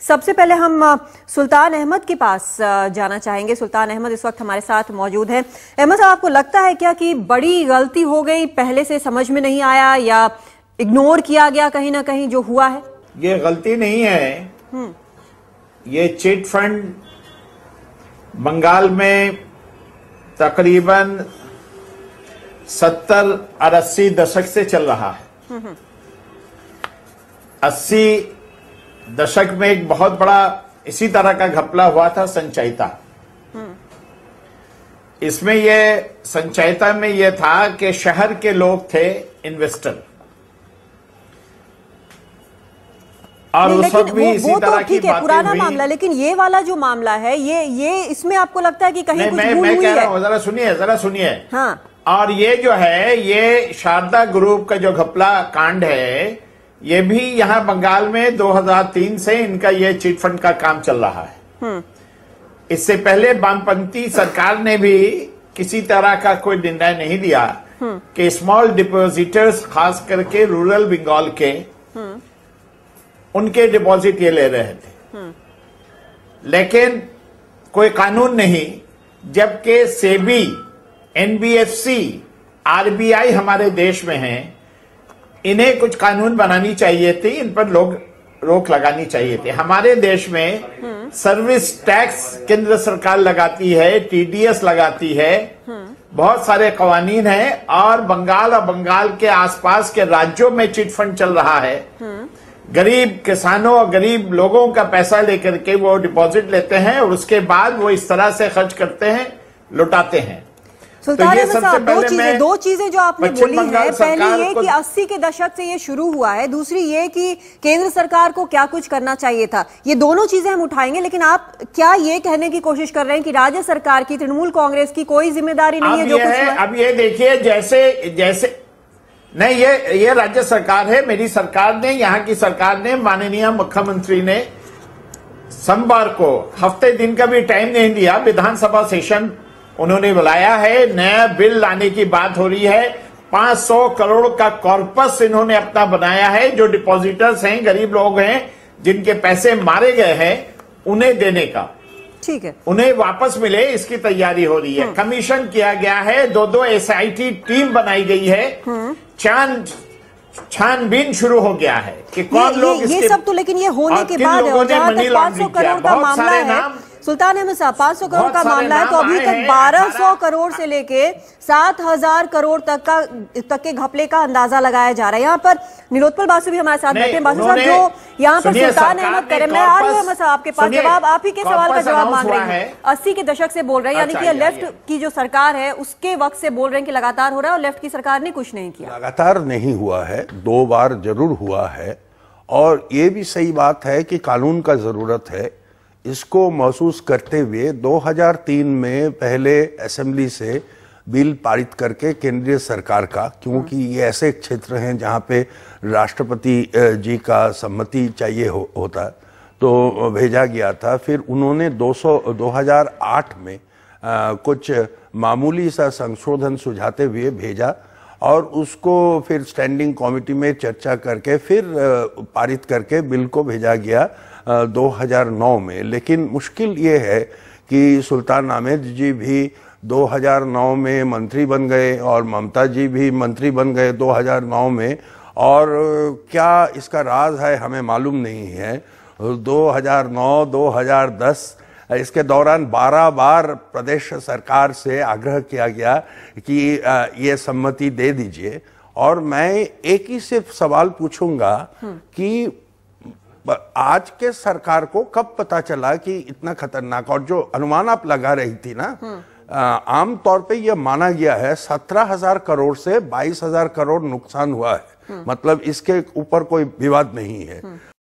सबसे पहले हम सुल्तान अहमद के पास जाना चाहेंगे। सुल्तान अहमद इस वक्त हमारे साथ मौजूद हैं। अहमद साहब, आपको लगता है क्या कि बड़ी गलती हो गई, पहले से समझ में नहीं आया या इग्नोर किया गया कहीं ना कहीं जो हुआ है? ये गलती नहीं है, ये चिट फंड बंगाल में तकरीबन 70 और 80 दशक से चल रहा है। 80 दशक में एक बहुत बड़ा इसी तरह का घपला हुआ था संचयिता। इसमें ये संचयिता में ये था कि शहर के लोग थे इन्वेस्टर, और उस वक्त भी इसी तरह की बातें पुराना मामला। लेकिन ये वाला जो मामला है, ये इसमें आपको लगता है कि कहीं कुछ भूल हुई है? रहा हूं, जरा सुनिए। हाँ। और ये जो है, ये शारदा ग्रुप का जो घपला कांड है, ये भी यहाँ बंगाल में 2003 से इनका ये चिट फंड का काम चल रहा है। इससे पहले वामपंथी सरकार ने भी किसी तरह का कोई निर्णय नहीं दिया कि स्मॉल डिपॉजिटर्स, खास करके रूरल बंगाल के, उनके डिपॉजिट ये ले रहे थे। लेकिन कोई कानून नहीं, जबकि सेबी, एनबीएफसी, आरबीआई हमारे देश में हैं, इन्हें कुछ कानून बनानी चाहिए थी, इन पर लोग रोक लगानी चाहिए थी। हमारे देश में सर्विस टैक्स केंद्र सरकार लगाती है, टीडीएस लगाती है, बहुत सारे कवानीन हैं, और बंगाल के आसपास के राज्यों में चिट फंड चल रहा है। गरीब किसानों और गरीब लोगों का पैसा लेकर के वो डिपॉजिट लेते हैं और उसके बाद वो इस तरह से खर्च करते हैं, लुटाते हैं। सुल्तान अहमद साहब, दो चीजें जो आपने बोली है, पहली ये कि 80 के दशक से ये शुरू हुआ है, दूसरी ये कि केंद्र सरकार को क्या कुछ करना चाहिए था। ये दोनों चीजें हम उठाएंगे, लेकिन आप क्या ये कहने की कोशिश कर रहे हैं कि राज्य सरकार की, तृणमूल कांग्रेस की कोई जिम्मेदारी नहीं है जो कुछ हुआ? अब ये देखिए, जैसे नहीं, ये राज्य सरकार है, मेरी सरकार ने, यहाँ की सरकार ने, माननीय मुख्यमंत्री ने सोमवार को, हफ्ते दिन का भी टाइम नहीं दिया, विधानसभा सेशन उन्होंने बुलाया है, नया बिल लाने की बात हो रही है। 500 करोड़ का कॉर्पस इन्होंने अपना बनाया है, जो डिपॉजिटर्स हैं, गरीब लोग हैं, जिनके पैसे मारे गए हैं, उन्हें देने का, ठीक है, उन्हें वापस मिले, इसकी तैयारी हो रही है। कमीशन किया गया है, 2 एसआईटी टीम बनाई गई है, छानबीन शुरू हो गया है कि कौन लोग ये सब तो, लेकिन ये होने के बाद 500 करोड़ का मामला है सुल्तान अहमद साहब, 500 करोड़ का मामला है, तो अभी तक 1200 करोड़ से लेके 7000 करोड़ तक के घपले का अंदाजा लगाया जा रहा है। यहाँ पर नीलोत्पल बासु भी हमारे साथ बैठे हैं। बासु साहब, जो यहाँ पर सुल्तान अहमद करें, मैं आ रही हूँ अहमद साहब आपके पास, जवाब आप ही के सवाल का जवाब मांग रहे हैं। 80 के दशक से बोल रहे हैं, यानी कि लेफ्ट की जो सरकार है उसके वक्त से बोल रहे हैं कि लगातार हो रहा है, और लेफ्ट की सरकार ने कुछ नहीं किया। लगातार नहीं हुआ है, 2 बार जरूर हुआ है, और ये भी सही बात है कि कानून का जरूरत है। इसको महसूस करते हुए 2003 में पहले असेंबली से बिल पारित करके केंद्रीय सरकार का, क्योंकि ये ऐसे क्षेत्र हैं जहाँ पे राष्ट्रपति जी का सम्मति चाहिए होता, तो भेजा गया था। फिर उन्होंने 2008 में कुछ मामूली सा संशोधन सुझाते हुए भेजा, और उसको फिर स्टैंडिंग कमेटी में चर्चा करके फिर पारित करके बिल को भेजा गया 2009 में। लेकिन मुश्किल ये है कि सुल्तान अहमद जी भी 2009 में मंत्री बन गए, और ममता जी भी मंत्री बन गए 2009 में, और क्या इसका राज है हमें मालूम नहीं है। 2009, 2010 इसके दौरान 12 बार प्रदेश सरकार से आग्रह किया गया कि ये सम्मति दे दीजिए। और मैं एक ही सिर्फ सवाल पूछूंगा कि आज के सरकार को कब पता चला कि इतना खतरनाक, और जो अनुमान आप लगा रही थी ना, आम तौर पे यह माना गया है 17,000 करोड़ से 22,000 करोड़ नुकसान हुआ है, मतलब इसके ऊपर कोई विवाद नहीं है।